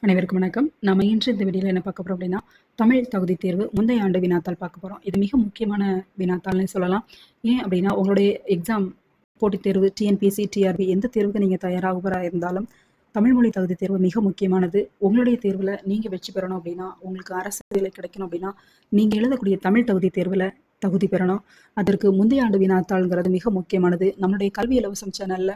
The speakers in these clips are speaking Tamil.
அனைவருக்கும் வணக்கம். நம்ம இன்று இந்த வீடியோவில் என்ன பார்க்க போறோம் அப்படின்னா, தமிழ் தகுதி தேர்வு முந்தைய ஆண்டு வினாத்தாள் பார்க்க போறோம். இது மிக முக்கியமான வினாத்தாள்னே சொல்லலாம். ஏன் அப்படின்னா, உங்களுடைய எக்ஸாம் போட்டித் தேர்வு, டிஎன்பிஎஸ்சி, டிஆர்பி எந்த தேர்வுக்கு நீங்க தயாராகுறா இருந்தாலும், தமிழ் மொழி தகுதி தேர்வு மிக முக்கியமானது. உங்களுடைய தேர்வுல நீங்க வெற்றி பெறணும் அப்படின்னா, உங்களுக்கு அரசு வேலை கிடைக்கணும் அப்படின்னா, நீங்க எழுதக்கூடிய தமிழ் தகுதி தேர்வுல தகுதி பெறணும். அதற்கு முந்தைய ஆண்டு வினாத்தாள்ங்கிறது மிக முக்கியமானது. நம்மளுடைய கல்வி இலவசம் சேனல்ல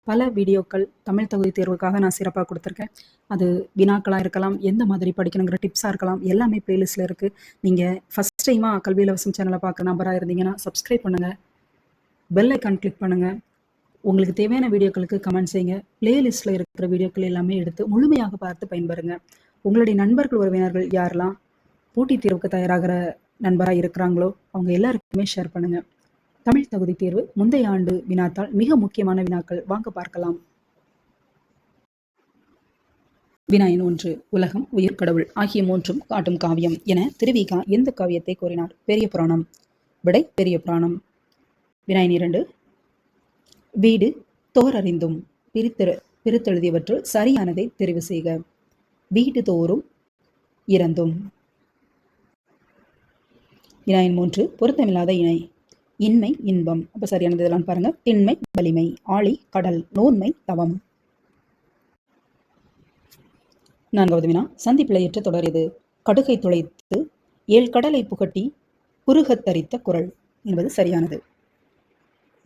பல வீடியோக்கள் தமிழ் தகுதி தேர்வுக்காக நான் சிறப்பாக கொடுத்துருக்கேன். அது வினாக்களாக இருக்கலாம், எந்த மாதிரி படிக்கணுங்கிற டிப்ஸாக இருக்கலாம், எல்லாமே பிளேலிஸ்ட்டில் இருக்குது. நீங்கள் ஃபஸ்ட் டைமாக கல்வி இலவசம் சேனலை பார்க்குற நபராக இருந்தீங்கன்னா சப்ஸ்கிரைப் பண்ணுங்கள், பெல் ஐக்கான் கிளிக் பண்ணுங்கள். உங்களுக்கு தேவையான வீடியோக்களுக்கு கமெண்ட் செய்யுங்க. பிளேலிஸ்ட்டில் இருக்கிற வீடியோக்கள் எல்லாமே எடுத்து முழுமையாக பார்த்து பயன்பெறுங்க. உங்களுடைய நண்பர்கள் உறவினர்கள் யாரெல்லாம் போட்டித் தேர்வுக்கு தயாராகிற நண்பராக இருக்கிறாங்களோ அவங்க எல்லாருக்குமே ஷேர் பண்ணுங்கள். தமிழ் தகுதி தேர்வு முந்தைய ஆண்டு வினாத்தாள் மிக முக்கியமான வினாக்கள் வாங்க பார்க்கலாம். வினா எண் 1. உலகம், உயிர், கடவுள் ஆகிய மூன்றும் காட்டும் காவியம் என திருவிகா எந்த காவியத்தை கூறினார்? பெரிய புராணம். விடை பெரிய புராணம். வினா எண் 2. வீடு தோறறிந்தும் பிரித்தெழுதியவற்றுள் சரியானதை தெரிவு செய்க. வீடு தோறும் இறந்தும். வினா எண் 3. பொருத்தமில்லாத இணை. இன்மை இன்பம். அப்ப சரியானது இதெல்லாம் பாருங்க. திண்மை வலிமை, ஆழி கடல், நோன்மை தவம். 4வது வினா. சந்தி பிழையற்ற தொடர் எது? கடுகை துளைத்து 7 கடலை புகட்டி குறுகத்தரித்த குரல் என்பது சரியானது.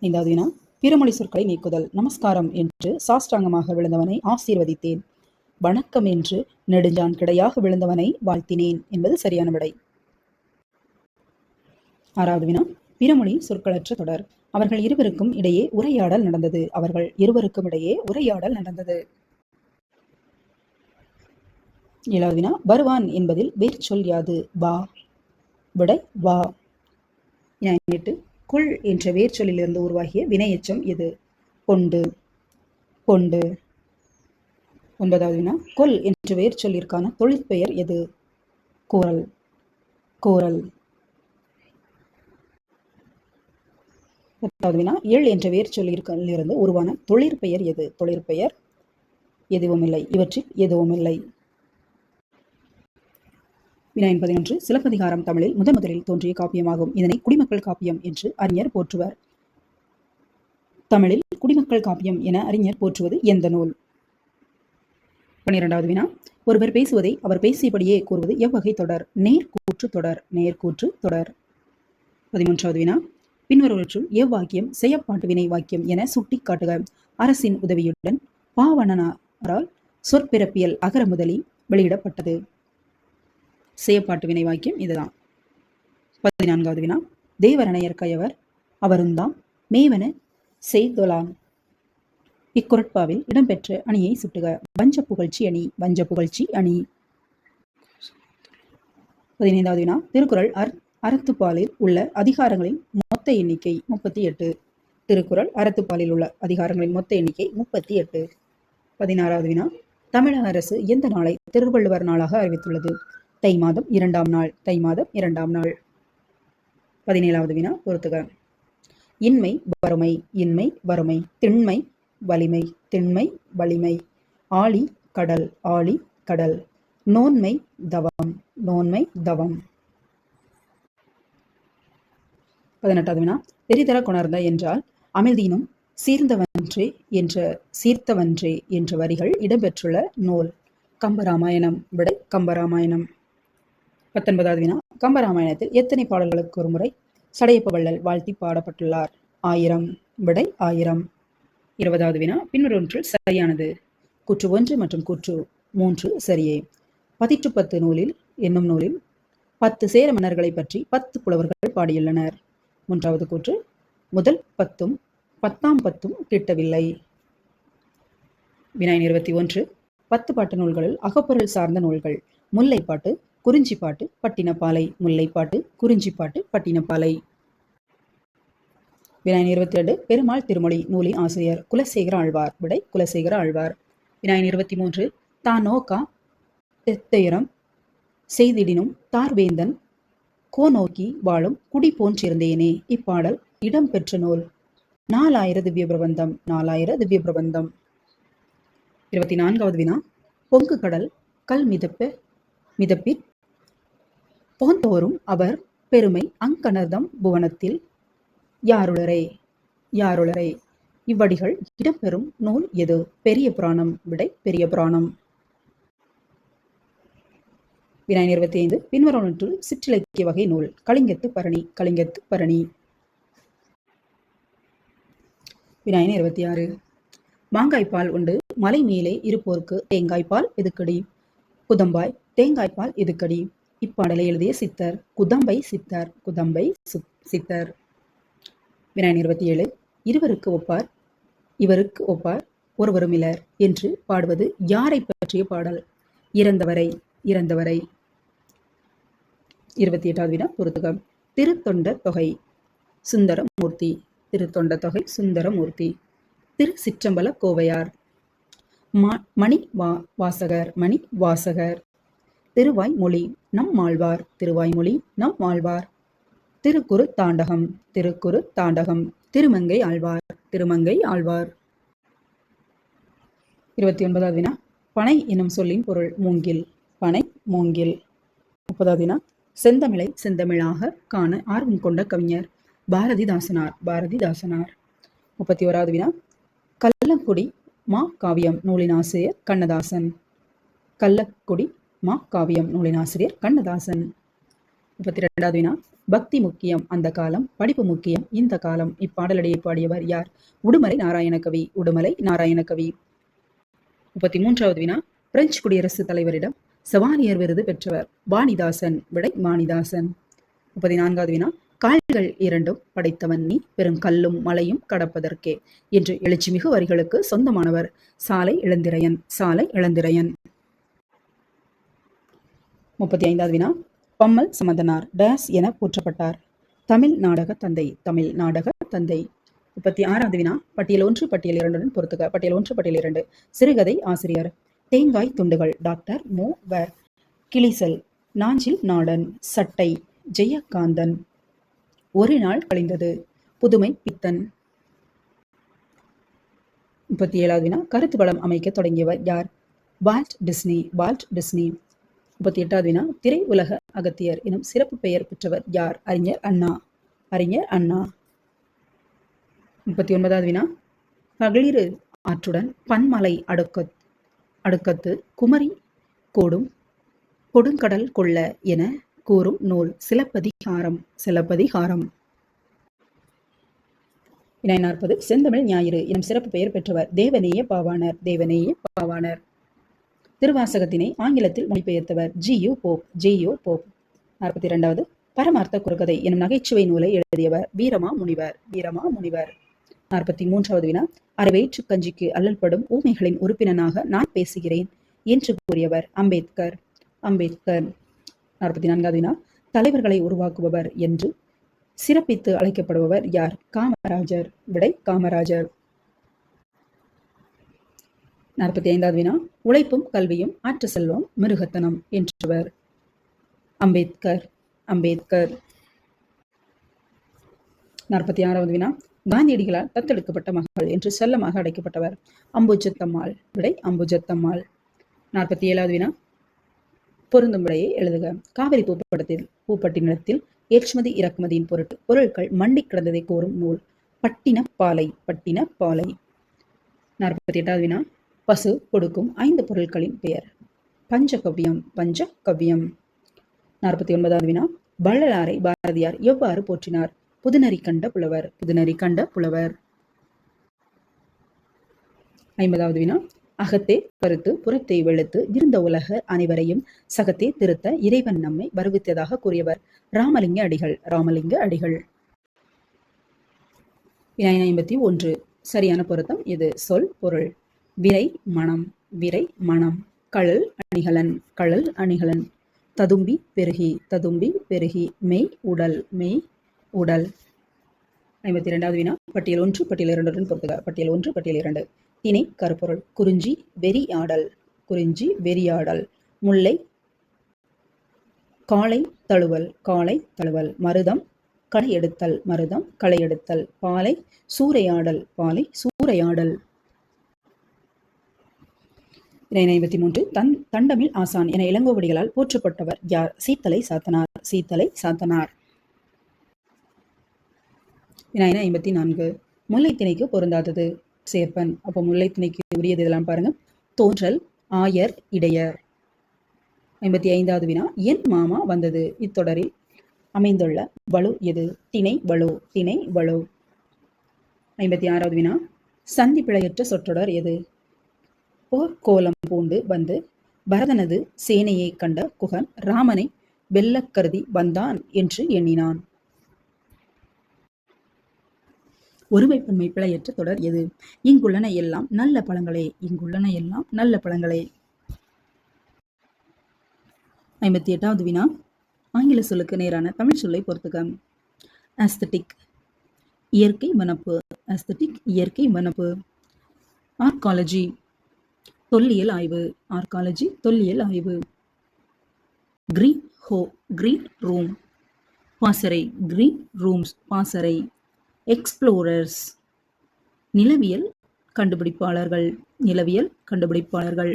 5வது வினா. பிறமொழி சொற்களை நீக்குதல். நமஸ்காரம் என்று சாஷ்டாங்கமாக விழுந்தவனை ஆசீர்வதித்தேன், வணக்கம் என்று நெடுஞ்சான் கிடையாக விழுந்தவனை வாழ்த்தினேன் என்பது சரியான விடை. 6வது வினா. பிறமொழி சொற்களற்ற தொடர். அவர்கள் இருவருக்கும் இடையே உரையாடல் நடந்தது. அவர்கள் இருவருக்கும் இடையே உரையாடல் நடந்தது. 7வது வினா. வருவான் என்பதில் வேர்ச்சொல் யாது? வா. விடை வா. 8. கொள் என்ற வேர்ச்சொல்லிலிருந்து உருவாகிய வினையெச்சம் எது? கொண்டு. கொண்டு. 9வது வினா. கொல் என்ற வேர்ச்சொல்லிற்கான தொழிற்பெயர் எது? கோரல். கோரல். 10வது வினா. எள் என்ற வேர்ச்சொல்லிலிருந்து உருவான தொழிற்பெயர் எது? தொழிற்பெயர் எதுவும் இல்லை. இவற்றில் எதுவும் இல்லை. வினா எண் 11. சிலப்பதிகாரம் தமிழில் முதலில் தோன்றிய காப்பியமாகும். இதனை குடிமக்கள் காப்பியம் என்று அறிஞர் போற்றுவர். தமிழில் குடிமக்கள் காப்பியம் என அறிஞர் போற்றுவது எந்த நூல்? 12வது வினா. ஒருவர் பேசுவதை அவர் பேசியபடியே கூறுவது எவ்வகை தொடர்? நேர்கூற்று தொடர். நேர்கூற்று தொடர். 13வது வினா. பின்வருவற்றுள் எவ்வாக்கியம் செயற்பாட்டு வினை வாக்கியம் என சுட்டி காட்டுக. அரசின் உதவியுடன் பாவணனாரால் சொற்பிறப்பியல் அகர முதலி வெளியிடப்பட்டது. செயற்பாட்டு வினை வாக்கியம் இதுதான். 14வது வினா. தேவரணையர் கயவர் அவருந்தாம் மேவன செய்தொலாம். இக்குறட்பாவில் இடம்பெற்ற அணியை சுட்டுக. வஞ்ச புகழ்ச்சி அணி. வஞ்ச புகழ்ச்சி அணி. 15வது வினா. திருக்குறள் அறத்துப்பாலில் உள்ள அதிகாரங்களின் மொத்த எண்ணிக்கை 38. திருக்குறள் அறத்துப்பாலில் உள்ள அதிகாரங்களின் மொத்த எண்ணிக்கை 38. 16வது வினா. தமிழக அரசு எந்த நாளை திருவள்ளுவர் நாளாக அறிவித்துள்ளது? தை மாதம் 2ஆம் நாள். தை மாதம் 2ஆம் நாள். 17வது வினா. பொறுத்துக. இன்மை வறுமை. இன்மை வறுமை. திண்மை வலிமை. திண்மை வலிமை. ஆழி கடல். ஆழி கடல். நோன்மை தவம். நோன்மை தவம். 18வது வினா. பெரிதர கொணர்ந்த என்றால் அமிழ்தினும் சீர்ந்தவன்றே என்ற வரிகள் இடம்பெற்றுள்ள நூல்? கம்பராமாயணம். விடை கம்பராமாயணம். 19வது வினா. கம்பராமாயணத்தில் எத்தனை பாடல்களுக்கு ஒரு முறை சடையப்ப வள்ளல் வாழ்த்தி பாடப்பட்டுள்ளார்? 1000. விடை 1000. 20வது வினா. பின்வருவற்றில் சரியானது. கூற்று 1 மற்றும் கூற்று 3 சரியே. 10 நூலில் என்னும் நூலில் 10 சேர மன்னர்களை பற்றி 10 புலவர்கள் பாடியுள்ளனர். 3வது கூற்று. முதல் 10ம் 10ஆம் 10ம் கிட்டவில்லை. வினா எண் 21. 10 பாட்டு நூல்களில் அகப்பொருள் சார்ந்த நூல்கள். முல்லைப்பாட்டு, குறிஞ்சிப்பாட்டு, பட்டினப்பாலை. முல்லைப்பாட்டு, குறிஞ்சிப்பாட்டு, பட்டினப்பாலை. வினா எண் 22. பெருமாள் திருமொழி நூலின் ஆசிரியர்? குலசேகர ஆழ்வார். விடை குலசேகர ஆழ்வார். வினா எண் 23. தான் நோக்கா தெத்தையரம் செய்திடினும் தார்வேந்தன் கோ நோக்கி வாழும் குடி போன்றிருந்தேனே. இப்பாடல் இடம்பெற்ற நூல்? 4000 திவ்ய பிரபந்தம். 4000 திவ்ய பிரபந்தம். 24வது வினா. பொங்கு கடல் கல் மிதப்பிற் போந்தோறும் அவர் பெருமை அங்கணர்தம் புவனத்தில் யாருளரே யாருளரே. இவ்வடிகள் இடம்பெறும் நூல் எது? பெரிய புராணம். விடை பெரிய புராணம். வினாய் 25. பின்வருவனவற்றுள் சிற்றிலக்கிய வகை நூல். கலிங்கத்து பரணி. கலிங்கத்து பரணி. வினாய் 26. மாங்காய்ப்பால் உண்டு மலை மேலே இருப்போர்க்கு தேங்காய்ப்பால் எதுக்கடி? குதம்பாய். தேங்காய்ப்பால் எதுக்கடி? இப்பாடலை எழுதிய சித்தர். குதம்பை சித்தர். குதம்பை சித்தர். வினாய் 27. இருவருக்கு ஒப்பார் இவருக்கு ஒப்பார் ஒருவரும் இலர் என்று பாடுவது யாரை பற்றிய பாடல்? இறந்தவரை. இறந்தவரை. 28வது வினா பொறுத்துக. திருத்தொண்ட தொகை சுந்தரமூர்த்தி. திருத்தொண்ட தொகை சுந்தரமூர்த்தி. திரு சிற்றம்பல கோவையார். மணி வாசகர். மணி வாசகர். திருவாய்மொழி நம்மாழ்வார். திருவாய்மொழி நம்மாழ்வார். திருக்குறு தாண்டகம். திருக்குறு தாண்டகம். திருமங்கை ஆழ்வார். திருமங்கை ஆழ்வார். 29வது வினா பனை என்னும் சொல்லின் பொருள். மூங்கில். பனை மூங்கில். 30வது வினா செந்தமிழை செந்தமிழாக காண ஆர்வம் கொண்ட கவிஞர். பாரதிதாசனார். பாரதிதாசனார். 31வது வினா கள்ளக்குடி மா காவியம் நூலின் ஆசிரியர் கண்ணதாசன். கள்ளக்குடி மா காவியம் நூலின் ஆசிரியர் கண்ணதாசன். 32வது வினா பக்தி முக்கியம் அந்த காலம், படிப்பு முக்கியம் இந்த காலம். இப்பாடலடியை பாடியவர் யார்? உடுமலை நாராயணகவி. உடுமலை நாராயணகவி. 33வது வினா பிரெஞ்சு குடியரசுத் தலைவரிடம் சவாலியர் விருது பெற்றவர். வாணிதாசன். விடை வாணிதாசன். 34வது வினா கால்கள் இரண்டும் படைத்தவன் நீ பெரும் கல்லும் மலையும் கடப்பதற்கே என்று எழுச்சிமிகு வரிகளுக்கு சொந்தமானவர் சாலை இளந்திரையன். சாலை இளந்திரையன். 35வது வினா பம்மல் சம்பந்தனார் டேஸ் என போற்றப்பட்டார். தமிழ் நாடக தந்தை. தமிழ் நாடக தந்தை. 36வது வினா பட்டியல் 1 பட்டியல் 2 பொறுத்துக. பட்டியல் 1 பட்டியல் 2. சிறுகதை ஆசிரியர். தேங்காய் துண்டுகள் டாக்டர் மு. வ. கிளிசல் நாஞ்சில் நாடன். சட்டை ஜெயகாந்தன். ஒரு நாள் கழிந்தது புதுமை பித்தன். 37வது வினா கருத்து படம் அமைக்க தொடங்கியவர் யார்? Walt Disney. Walt Disney. 38வது வினா திரை உலக அகத்தியர் எனும் சிறப்பு பெயர் பெற்றவர் யார்? அறிஞர் அண்ணா. அறிஞர் அண்ணா. 39வது வினா பகளிரு ஆற்றுடன் பன்மலை அடுக்கத்து குமரி கோடும் கொடுங்கடல் கொள்ள என கூறும் நூல். சிலப்பதிகாரம். சிலப்பதிகாரம். வினா 40 செந்தமிழ் ஞாயிறு எனும் சிறப்பு பெயர் பெற்றவர். தேவநேய பாவாணர். தேவநேய பாவாணர். திருவாசகத்தினை ஆங்கிலத்தில் மொழிபெயர்த்தவர். ஜி.யு. போப். ஜி.யு. போப். 42வது பரமார்த்த குறுகதை எனும் நகைச்சுவை நூலை எழுதியவர். வீரமா முனிவர். வீரமா முனிவர். 43வது வினா அரைவயிற்று கஞ்சிக்கு அல்லல்படும் ஊமைகளின் உறுப்பினனாக நான் பேசுகிறேன் என்று கூறியவர். அம்பேத்கர். அம்பேத்கர். 44வது வினா தலைவர்களை உருவாக்குபவர் என்று சிறப்பித்து அழைக்கப்படுபவர் யார்? காமராஜர். விடை காமராஜர். 45வது வினா உழைப்பும் கல்வியும் ஆற்று செல்வம் மிருகத்தனம் என்றவர். அம்பேத்கர். அம்பேத்கர். 46வது வினா காந்தியடிகளால் தத்தெடுக்கப்பட்ட மகள் என்று செல்லமாக அழைக்கப்பட்டவர். அம்புஜத்தம்மாள். விடை அம்புஜத்தம்மாள். 47வது வினா பொருந்தும் விடையை எழுதுக. காவிரி பூப்பட்டினத்தில் ஏற்றுமதி இறக்குமதியின் பொருட்டு பொருட்கள் மண்டி கிடந்ததை கூறும் நூல். பட்டினப்பாலை. பட்டினப்பாலை. 48வது வினா பசு கொடுக்கும் 5 பொருட்களின் பெயர். பஞ்சகவ்யம். பஞ்சகவ்யம். 49வது வினா வள்ளலாரை பாரதியார் எவ்வாறு போற்றினார்? புதுநெறி கண்ட புலவர். புதுநெறி கண்ட புலவர். 50வது வினா அகத்தே கருத்து புறத்தே வெளுத்து இருந்த உலக அனைவரையும் சகத்தே திருத்த இறைவன் நம்மை வருவித்ததாக கூறியவர். ராமலிங்க அடிகள். ராமலிங்க அடிகள். வினா 51 சரியான பொருத்தம் எது? சொல் பொருள். விரை மனம். விரை மனம். கழல் அணிகலன். கழல் அணிகலன். ததும்பி பெருகி. ததும்பி பெருகி. மெய் உடல். மெய் உடல். 52வது வினா பட்டியல் 1 பட்டியல் 2 பொறுத்துக. பட்டியல் 1 பட்டியல் 2. திணை கருப்பொருள். குறிஞ்சி வெறியாடல். குறிஞ்சி வெறியாடல். முல்லை காளை தழுவல். காளை தழுவல். மருதம் களையெடுத்தல். மருதம் களையெடுத்தல். பாலை சூறையாடல். பாலை சூறையாடல். வினா 53. தண்டமிழ் ஆசான் என இளங்கோவடிகளால் போற்றப்பட்டவர் யார்? சீத்தலை சாத்தனார். சீத்தலை சாத்தனார். வினா 54. முல்லைத்திணைக்கு பொருந்தாதது. சேர்ப்பன். அப்போ முல்லைத்திணைக்கு உரியது இதெல்லாம் பாருங்க. தோன்றல், ஆயர், இடையர். 55வது வினா. என் மாமா வந்தது இத்தொடரில் அமைந்துள்ள வலு எது? திணை வலு. திணை வலு. 56வது வினா. சந்தி பிழையற்ற சொற்றொடர் எது? போர்க்கோலம் பூண்டு வந்து பரதனது சேனையை கண்ட குகன் ராமனை வெல்லக் கருதி வந்தான் என்று எண்ணினான். ஒருமைப்பன்மை பிழையற்ற தொடர் எது? இங்குள்ளன எல்லாம் நல்ல பழங்களே. இங்குள்ளன எல்லாம் நல்ல பழங்களே. 58வது வினா. ஆங்கில சொல்லுக்கு நேரான தமிழ் சொல்லை பொறுத்துக. ஆஸ்தட்டிக் இயற்கை வனப்பு. ஆஸ்தட்டிக் இயற்கை வனப்பு. ஆர்காலஜி தொல்லியல் ஆய்வு. ஆர்காலஜி தொல்லியல் ஆய்வு. கிரீன் ரூம் பாசறை. கிரீன் ரூம்ஸ் பாசறை. எக்ஸ்ப்ளோரர்ஸ் நிலவியல் கண்டுபிடிப்பாளர்கள். நிலவியல் கண்டுபிடிப்பாளர்கள்.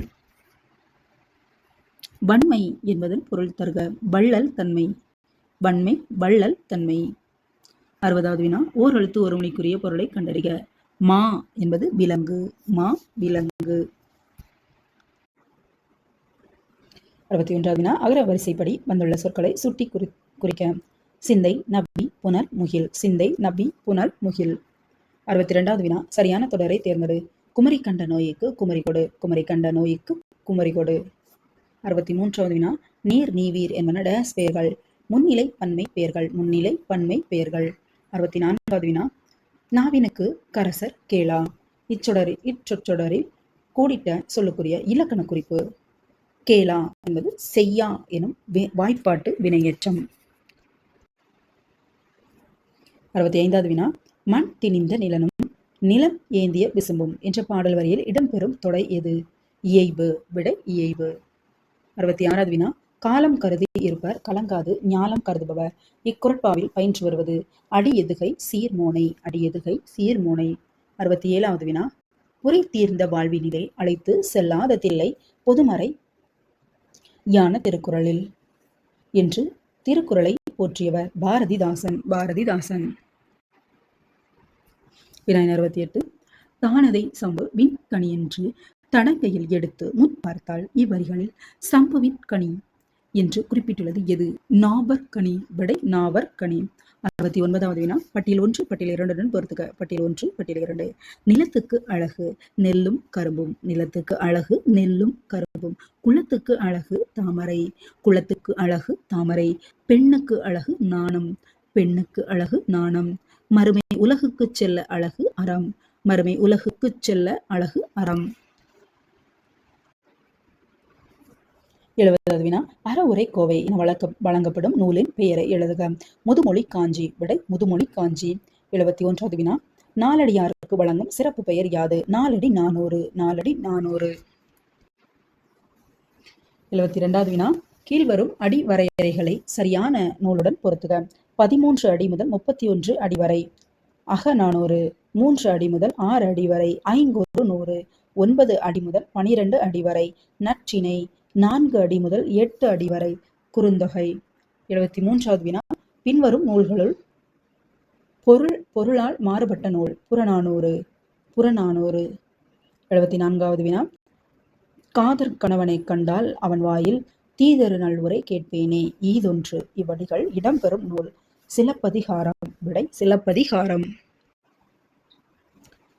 வன்மை என்பதன் பொருள் தருக. வள்ளல் தன்மை. வன்மை வள்ளல் தன்மை. 60வது வினா. ஓர் எழுத்து ஒரு மொழிக்குரிய பொருளை கண்டறிக. மா என்பது விலங்கு. மா விலங்கு. 61வது வினா. அகர வரிசைப்படி வந்துள்ள சொற்களை சுட்டி குறிக்க. சிந்தை, நவ்வி, புனல், முகில். சிந்தை, நவ்வி, புனல், முகில். 62வது வினா. சரியான தொடரை தேர்ந்தெடு. குமரி கண்ட நோய்க்கு குமரி கொடு. குமரி கண்ட நோய்க்கு குமரி கொடு. 63வது வினா. நீர், நீவீர் என்பன டேஸ் பெயர்கள். முன்னிலை பன்மை பெயர்கள். முன்னிலை பன்மை பெயர்கள். 64வது வினா. நாவினுக்கு கரசர் கேளா. இச்சொற்றொடரில் கூடிட்ட சொல்லுக்குரிய இலக்கண குறிப்பு. கேளா என்பது செய்யா எனும் வாய்ப்பாட்டு வினையேற்றம். 65வது வினா. மண் திணிந்த நிலனும் நிலம் ஏந்திய விசும்பும் என்ற பாடல் வரியில் இடம்பெறும் தொடை எது? இயைபு. விடை இயைபு. 66வது வினா. காலம் கருதி இருப்பர் கலங்காது ஞாலம் கருதுபவர் இக்குறட்பாவில் பயின்று வருவது. அடி எதுகை சீர்மோனை. அடி எதுகை சீர்மோனை. 67வது வினா. உரை தீர்ந்த வாழ்வினிலே அழைத்து செல்லாத தில்லை பொதுமறை யான திருக்குறளில் என்று திருக்குறளை போற்றியவர் பாரதிதாசன். பாரதிதாசன். வினா 68. தானதை சம்பு விண்கணி என்று தடங்கையில் எடுத்து முற்பார்த்தால் இவ்வரிகளில் சம்புவின் கனி என்று குறிப்பிட்டுள்ளது எது? நாவற்கனி. விடை நாவற்கனி. 69வது வினா. பட்டியல் 1 பட்டியல் 2 பொறுத்துக. பட்டியல் 1 பட்டியல் 2. நிலத்துக்கு அழகு நெல்லும் கரும்பும். நிலத்துக்கு அழகு நெல்லும் கரும்பும். குளத்துக்கு அழகு தாமரை. குளத்துக்கு அழகு தாமரை. பெண்ணுக்கு அழகு நாணம். பெண்ணுக்கு அழகு நாணம். மறுமை உலகுக்கு செல்ல அழகு அறம். மறுமை உலகுக்கு செல்ல அழகு அறம். 70வது வினா. அறவுரை கோவை என வழங்கப்படும் நூலின் பெயரை எழுதுக. முதுமொழி காஞ்சி. விடை முதுமொழி காஞ்சி. 71வது வினா. நாலடியாருக்கு வழங்கும் சிறப்பு பெயர் யாது? நாலடி 400. நாலடி 400. 72வது வினா. கீழ்வரும் அடி வரையறைகளை சரியான நூலுடன் பொருத்துக. 13 அடி முதல் 31 அடி வரை அகநானூறு. 3 அடி முதல் 6 அடி வரை ஐங்கூறு 100. 9 அடி முதல் 12 அடி வரை நற்றிணை. 4 அடி முதல் 8 அடி வரை குறுந்தொகை. 73வது வினா. பின்வரும் நூல்களுள் பொருளால் மாறுபட்ட நூல். புறநானூறு. புறநானூறு. 74வது வினா. காதற் கணவனை கண்டால் அவன் வாயில் தீதரு நல்வுரை கேட்பேனே ஈதொன்று இவ்வடிகள் இடம்பெறும் நூல். சிலப்பதிகாரம். விடை சிலப்பதிகாரம்.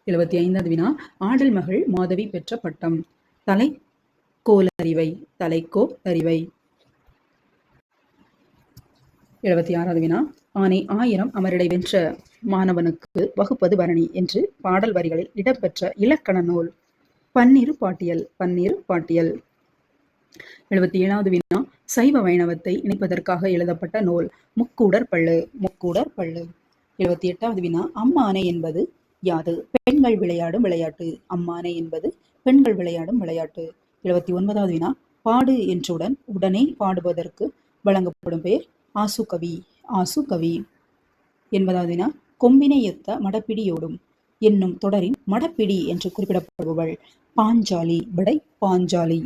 75வது வினா. ஆடல் மகள் மாதவி பெற்ற பட்டம். தலைக்கோலறிவை. தலைக்கோலறிவை. 76வது வினா. ஆனை 1000 அமரிடை வென்ற மாணவனுக்கு வகுப்பது பரணி என்று பாடல் வரிகளில் இடம்பெற்ற இலக்கண நூல். பன்னிரு பாட்டியல். பன்னிரு பாட்டியல். 77வது வினா. சைவ வைணவத்தை இணைப்பதற்காக எழுதப்பட்ட நூல். முக்கூடர் பள்ளு. முக்கூடர் பள்ளு. 78வது வினா. அம்மானை என்பது யாது? பெண்கள் விளையாடும் விளையாட்டு. அம்மானை என்பது பெண்கள் விளையாடும் விளையாட்டு. 79வது வினா. பாடு என்றுடன் உடனே பாடுவதற்கு வழங்கப்படும் பெயர் ஆசுகவி. ஆசுகவி. 80வது வினா. கொம்பினை எத்த மடப்பிடியோடும் என்னும் தொடரின் மடப்பிடி என்று குறிப்பிடப்படுபவள்? பாஞ்சாலி. விடை பாஞ்சாலி.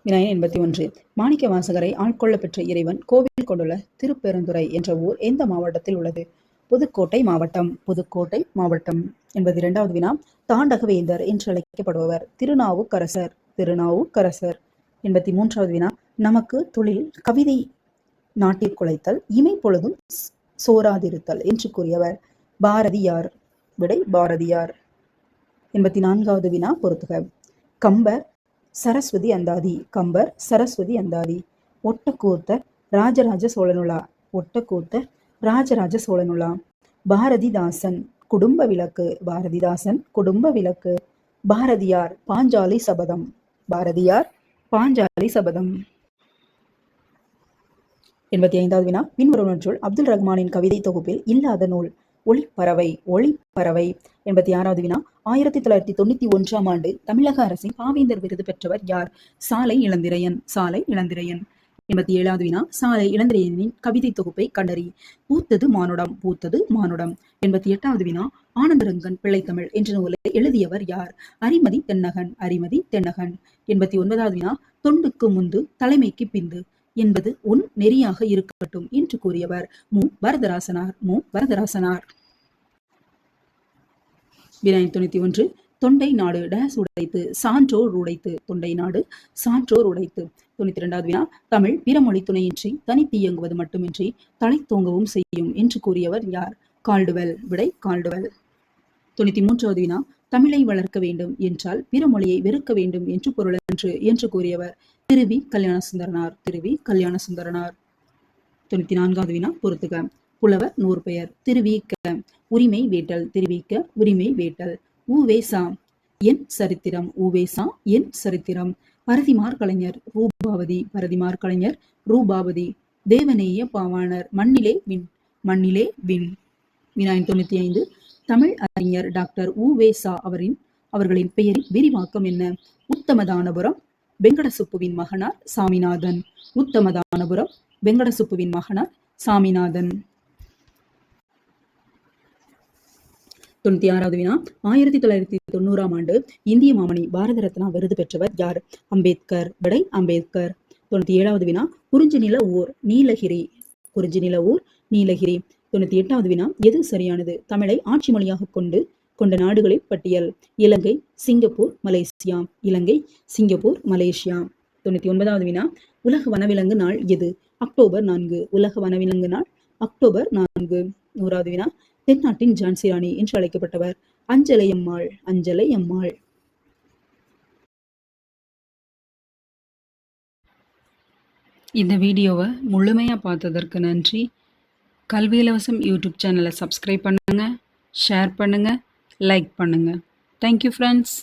வினா 81. மாணிக்க வாசகரை ஆட்கொள்ள பெற்ற இறைவன் கோவில் கொண்டுள்ள திருப்பெருந்துறை என்ற ஊர் எந்த மாவட்டத்தில் உள்ளது? புதுக்கோட்டை மாவட்டம். புதுக்கோட்டை மாவட்டம். 82வது வினா. தாண்டகவேந்தர் என்று அழைக்கப்படுபவர்? திருநாவுக்கரசர். திருநாவுக்கரசர். 83வது வினா. நமக்கு தொழில் கவிதை நாட்டிற்குலைத்தல் இமை பொழுதும் சோராதிருத்தல் என்று கூறியவர்? பாரதியார். விடை பாரதியார். 84வது வினா பொறுத்துக. கம்பர் சரஸ்வதி அந்தாதி. கம்பர் சரஸ்வதி அந்தாதி. ஒட்டக்கூத்தர் ராஜராஜ சோழனுலா. ஒட்டக்கூத்தர் ராஜராஜ சோழனுலா. பாரதிதாசன் குடும்ப விளக்கு. பாரதிதாசன் குடும்ப விளக்கு. பாரதியார் பாஞ்சாலி சபதம். பாரதியார் பாஞ்சாலி சபதம். 85வது வினா. பின்வருவனற்றுள் அப்துல் ரஹ்மானின் கவிதை தொகுப்பில் இல்லாத நூல்? ஒளிப்பறவை. ஒளிப்பறவை. 86வது வினா. 1991ஆம் ஆண்டு தமிழக அரசின் பாவேந்தர் விருது பெற்றவர் யார்? சாலை இளந்திரையன். சாலை இளந்திரையன். 87வது வினா. சாலை இளந்திரையனின் கவிதை தொகுப்பை கண்டறி. பூத்தது மானுடம். பூத்தது மானுடம். 88வது வினா. ஆனந்தரங்கன் பிள்ளைத்தமிழ் என்ற நூலை எழுதியவர் யார்? அரிமதி தென்னகன். அரிமதி தென்னகன். 89வது வினா. தொண்டுக்கு முந்து தலைமைக்கு பிந்து என்பது உன் நெறியாக இருக்கட்டும் என்று கூறியவர்? மு. வரதராசனார். மு. வரதராசனார். வினா 91. தொண்டை நாடு டேஸ் உடைத்து சான்றோர் உடைத்து. தொண்டை நாடு சான்றோர் உடைத்து. 92வது வினா. தமிழ் பிறமொழி துணையின்றி தனித்து இயங்குவது மட்டுமின்றி தலைத்தோங்கவும் செய்யும் என்று கூறியவர் யார்? கால்டுவெல். விடை கால்டுவெல். 93வது வினா. தமிழை வளர்க்க வேண்டும் என்றால் பிறமொழியை வெறுக்க வேண்டும் என்று பொருள் என்று கூறியவர்? திருவி கல்யாணசுந்தரனார். திருவி கல்யாணசுந்தரனார். 94வது வினா பொறுத்துக. புலவர் நூற்பெயர்? திருவிக்க உரிமை வேட்டல். திருவிக்க உரிமை வேட்டல். உவேசா என் சரித்திரம். உவேசா என் சரித்திரம். பரதிமார் கலைஞர்? ரூபாவதி. பரதிமார் கலைஞர் ரூபாவதி. தேவநேய பாவாணர்? மண்ணிலே விண். மண்ணிலே விண். வினா 95. தமிழ் அறிஞர் டாக்டர் உவேசா அவர்களின் பெயரின் விரிவாக்கம் என்ன? உத்தமதானபுரம் வெங்கடசுப்புவின் மகனார் சாமிநாதன். உத்தமதானபுரம் வெங்கடசுப்புவின் மகனார் சாமிநாதன். 96வது வினா. 1990ஆம் ஆண்டு இந்திய மாமணி பாரத ரத்னா விருது பெற்றவர் யார்? அம்பேத்கர். விடை அம்பேத்கர். 97வது வினா. குறிஞ்சி நில ஊர்? நீலகிரி. குறிஞ்சி நில ஊர்? நீலகிரி. 98வது வினா. எது சரியானது? தமிழை ஆட்சி மொழியாக கொண்ட நாடுகளின் பட்டியல்? இலங்கை, சிங்கப்பூர், மலேசியா. இலங்கை, சிங்கப்பூர், மலேசியா. 99வது வினா. உலக வனவிலங்கு நாள் எது? அக்டோபர் 4. உலக வனவிலங்கு நாள் அக்டோபர் 4. 100வது வினா. தென்னாட்டின் ஜான்சி ராணி என்று அழைக்கப்பட்டவர்? அஞ்சலையம்மாள். அஞ்சலையம்மாள். இந்த வீடியோவை முழுமையா பார்த்ததற்கு நன்றி. கல்வி இலவசம் யூடியூப் சேனலை சப்ஸ்கிரைப் பண்ணுங்க, ஷேர் பண்ணுங்க, லைக் பண்ணுங்க. Thank you friends.